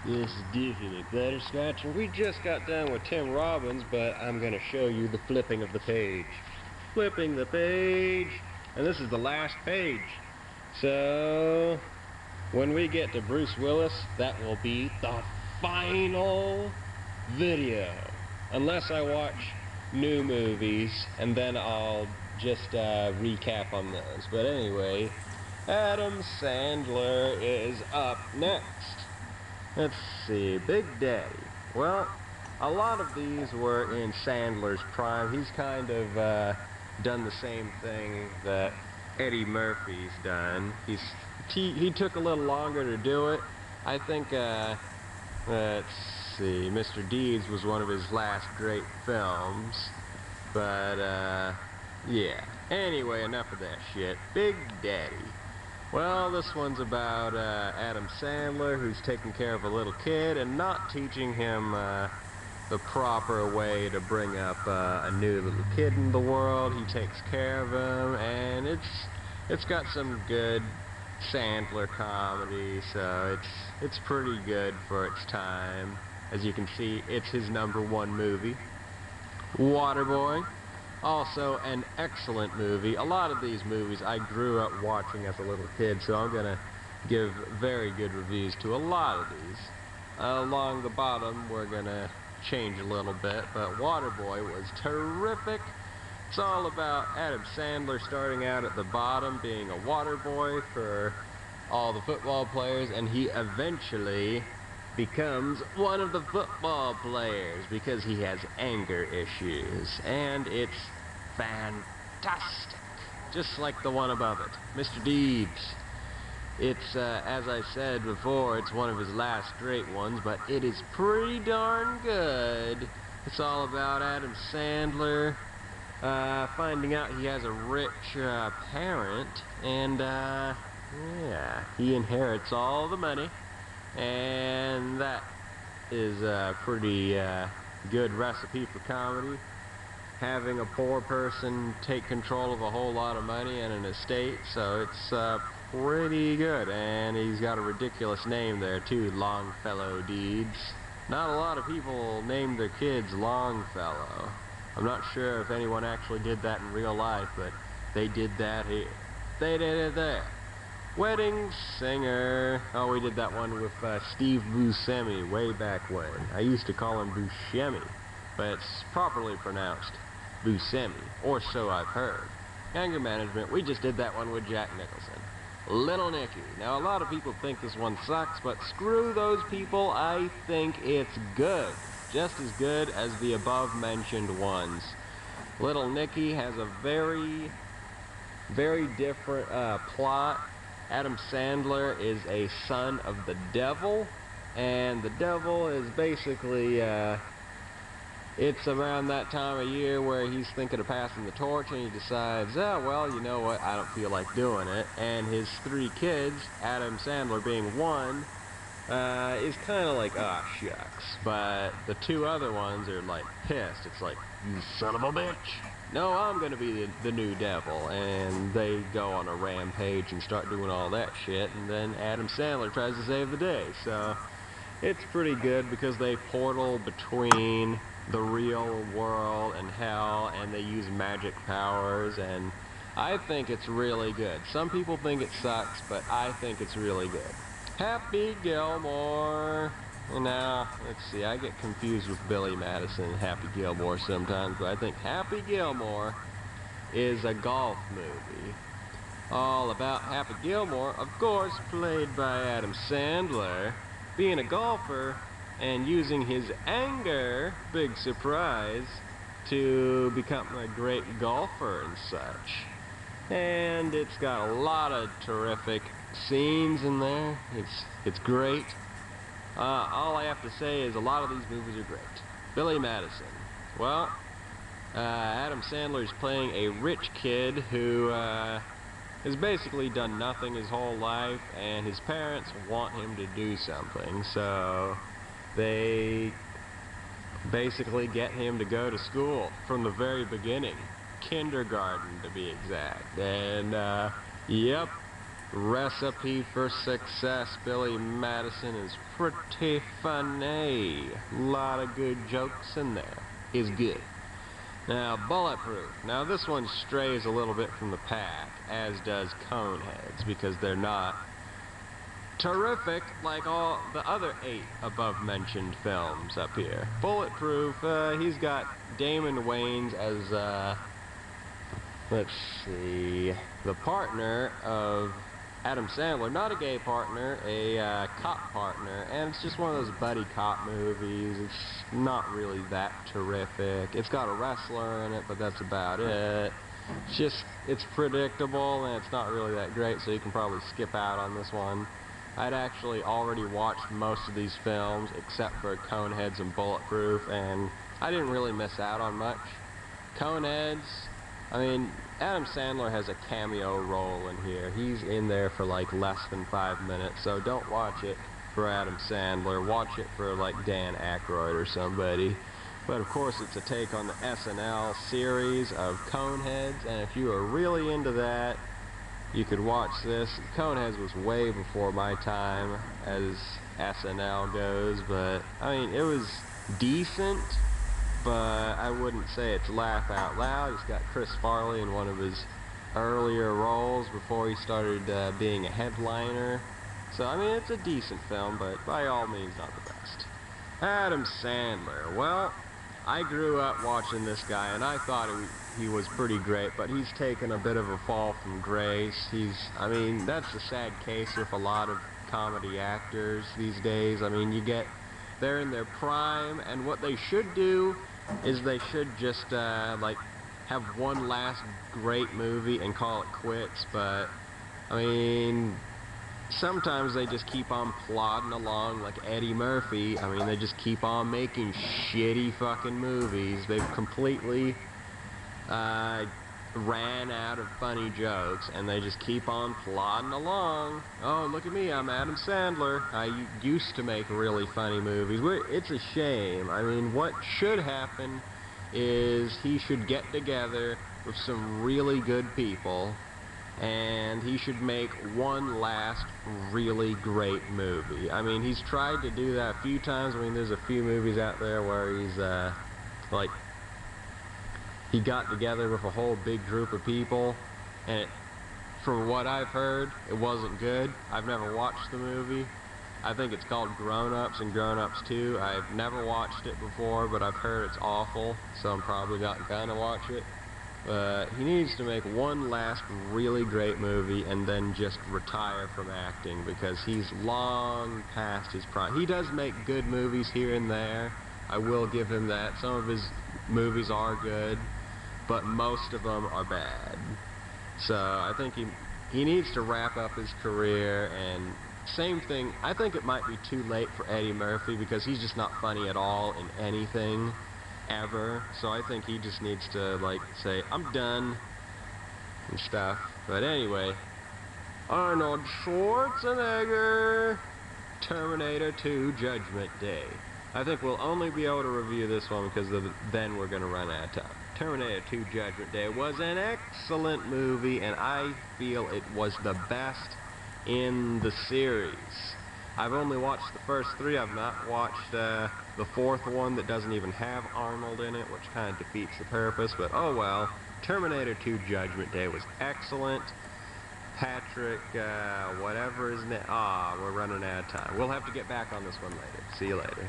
This is definitely butterscotch, and we just got done with Tim Robbins, but I'm going to show you the flipping of the page. Flipping the page, and this is the last page. So, when we get to Bruce Willis, that will be the final video. Unless I watch new movies, and then I'll just recap on those. But anyway, Adam Sandler is up next. Let's see, Big Daddy. Well, a lot of these were in Sandler's prime. He's kind of done the same thing that Eddie Murphy's done. He took a little longer to do it. I think, let's see, Mr. Deebs was one of his last great films. But, yeah. Anyway, enough of that shit. Big Daddy. Well, this one's about Adam Sandler, who's taking care of a little kid and not teaching him the proper way to bring up a new little kid in the world. He takes care of him, and it's got some good Sandler comedy, so it's pretty good for its time. As you can see, it's his #1 movie. Waterboy. Also an excellent movie. A lot of these movies I grew up watching as a little kid, so I'm going to give very good reviews to a lot of these. Along the bottom, we're going to change a little bit, but Waterboy was terrific. It's all about Adam Sandler starting out at the bottom, being a water boy for all the football players, and he eventually becomes one of the football players because he has anger issues, and it's fantastic, just like the one above it, Mr. Deebs. It's, as I said before, it's one of his last great ones, but it is pretty darn good. It's all about Adam Sandler finding out he has a rich parent, and yeah, he inherits all the money. And that is a pretty good recipe for comedy. Having a poor person take control of a whole lot of money and an estate, so it's pretty good. And he's got a ridiculous name there too, Longfellow Deeds. Not a lot of people name their kids Longfellow. I'm not sure if anyone actually did that in real life, but they did that here. They did it there. Wedding Singer. Oh, we did that one with Steve Buscemi way back when. I used to call him Buscemi, but it's properly pronounced Buscemi, or so I've heard. Anger Management, we just did that one with Jack Nicholson. Little Nicky. Now, a lot of people think this one sucks, but screw those people. I think it's good. Just as good as the above-mentioned ones. Little Nicky has a very, very different plot. Adam Sandler is a son of the devil, and the devil is basically, it's around that time of year where he's thinking of passing the torch, and he decides, oh, well, you know what, I don't feel like doing it, and his 3 kids, Adam Sandler being one, is kind of like, ah, shucks, but the 2 other ones are, like, pissed. It's like, you son of a bitch. No, I'm gonna be the new devil, and they go on a rampage and start doing all that shit, and then Adam Sandler tries to save the day, so it's pretty good because they portal between the real world and hell, and they use magic powers, and I think it's really good. Some people think it sucks, but I think it's really good. Happy Gilmore. Now, let's see, I get confused with Billy Madison and Happy Gilmore sometimes, but I think Happy Gilmore is a golf movie. All about Happy Gilmore, of course, played by Adam Sandler, being a golfer and using his anger, big surprise, to become a great golfer and such. And it's got a lot of terrific scenes in there. It's great. All I have to say is a lot of these movies are great. Billy Madison. Well, Adam Sandler's playing a rich kid who has basically done nothing his whole life, and his parents want him to do something, so they basically get him to go to school from the very beginning. Kindergarten, to be exact. And, yep, Recipe for Success, Billy Madison, is pretty funny. Lot of good jokes in there. Is good. Now, Bulletproof. Now, this one strays a little bit from the pack, as does Coneheads, because they're not terrific like all the other 8 above-mentioned films up here. Bulletproof, he's got Damon Wayans as, let's see, the partner of Adam Sandler. Not a gay partner, a cop partner, and it's just one of those buddy cop movies. It's not really that terrific. It's got a wrestler in it, but that's about it. It's predictable, and it's not really that great, so you can probably skip out on this one. I'd actually already watched most of these films, except for Coneheads and Bulletproof, and I didn't really miss out on much. Coneheads, I mean, Adam Sandler has a cameo role in here. He's in there for like less than 5 minutes, so don't watch it for Adam Sandler. Watch it for like Dan Aykroyd or somebody. But of course it's a take on the SNL series of Coneheads, and if you are really into that, you could watch this. Coneheads was way before my time as SNL goes, but I mean, it was decent, but I wouldn't say it's laugh out loud. It's got Chris Farley in one of his earlier roles before he started being a headliner. So I mean, it's a decent film, but by all means not the best. Adam Sandler. Well, I grew up watching this guy, and I thought he was pretty great, but he's taken a bit of a fall from grace. I mean, that's a sad case with a lot of comedy actors these days. I mean, they're in their prime, and what they should do is they should just, like, have one last great movie and call it quits, but, I mean, sometimes they just keep on plodding along like Eddie Murphy. I mean, they just keep on making shitty fucking movies. They've completely ran out of funny jokes, and they just keep on plodding along. Oh, look at me, I'm Adam Sandler. I used to make really funny movies. It's a shame. I mean, what should happen is he should get together with some really good people, and he should make one last really great movie. I mean, he's tried to do that a few times. I mean, there's a few movies out there where he's, like, he got together with a whole big group of people, and from what I've heard, it wasn't good. I've never watched the movie. I think it's called Grown Ups and Grown Ups 2. I've never watched it before, but I've heard it's awful, so I'm probably not gonna watch it. But he needs to make one last really great movie and then just retire from acting, because he's long past his prime. He does make good movies here and there. I will give him that. Some of his movies are good, but most of them are bad. So I think he needs to wrap up his career. And same thing, I think it might be too late for Eddie Murphy, because he's just not funny at all in anything ever. So I think he just needs to, like, say, I'm done and stuff. But anyway, Arnold Schwarzenegger, Terminator 2 Judgment Day. I think we'll only be able to review this one because then we're going to run out of time. Terminator 2 Judgment Day was an excellent movie, and I feel it was the best in the series. I've only watched the first 3. I've not watched the 4th one that doesn't even have Arnold in it, which kind of defeats the purpose, but oh well. Terminator 2 Judgment Day was excellent. Patrick, whatever his name, we're running out of time. We'll have to get back on this one later. See you later.